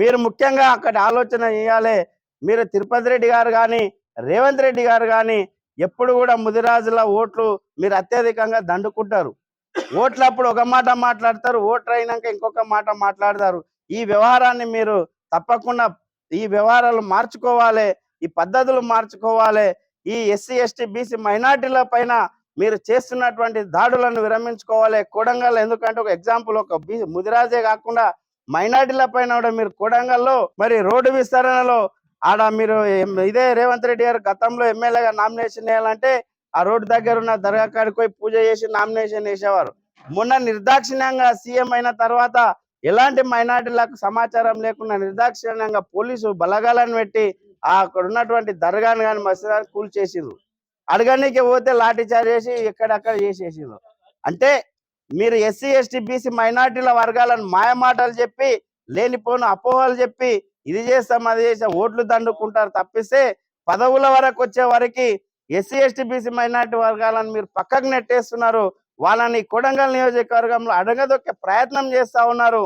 మీరు ముఖ్యంగా అక్కడ ఆలోచన చేయాలి. మీరు తిరుపతి రెడ్డి గారు గాని, రేవంత్ రెడ్డి గారు గాని ఎప్పుడు కూడా ముదిరాజుల ఓట్లు మీరు అత్యధికంగా దండుకుంటారు. ఓట్లప్పుడు ఒక మాట మాట్లాడతారు, ఓట్లు అయినాక ఇంకొక మాట మాట్లాడతారు. ఈ వ్యవహారాన్ని మీరు తప్పకుండా ఈ వ్యవహారాలు మార్చుకోవాలి. ఈ పద్ధతులు మార్చుకోవాలి. ఈ ఎస్సీ, ఎస్టీ, బీసీ మైనారిటీల పైన మీరు చేస్తున్నటువంటి దాడులను విరమించుకోవాలి. కొడంగల్ ఎందుకంటే ఒక ఎగ్జాంపుల్, ఒక ముదిరాజే కాకుండా మైనారిటీల పైన కూడా మీరు కొడంగల్లో మరి రోడ్డు విస్తరణలో ఆడ మీరు ఇదే రేవంత్ రెడ్డి గారు గతంలో ఎమ్మెల్యేగా నామినేషన్ వేయాలంటే ఆ రోడ్డు దగ్గర ఉన్న దర్గా కాడికి పోయి పూజ చేసి నామినేషన్ వేసేవారు. మొన్న నిర్దాక్షిణ్యంగా సీఎం అయిన తర్వాత ఎలాంటి మైనారిటీలకు సమాచారం లేకుండా నిర్దాక్షిణ్యంగా పోలీసు బలగాలను పెట్టి అక్కడ ఉన్నటువంటి దర్గాను కానీ మసీదాన్ని కూల్చేసిండ్రు. అడగనీకి పోతే లాఠీ చార్జ్ చేసి ఎక్కడక్కడ చేసేసిండ్రు. అంటే మీరు ఎస్సీ, ఎస్టీ, బీసీ మైనారిటీల వర్గాలను మాయమాటలు చెప్పి లేనిపోను అపోహలు చెప్పి ఇది చేస్తాం అది చేస్తాం ఓట్లు దండుకుంటారు తప్పిస్తే పదవుల వరకు వచ్చే వరకు ఎస్సీ, ఎస్టీ, బీసీ మైనారిటీ వర్గాలను మీరు పక్కకు నెట్టేస్తున్నారు. వాళ్ళని కొడంగల్ నియోజకవర్గంలో అడగదొక్కే ప్రయత్నం చేస్తా ఉన్నారు.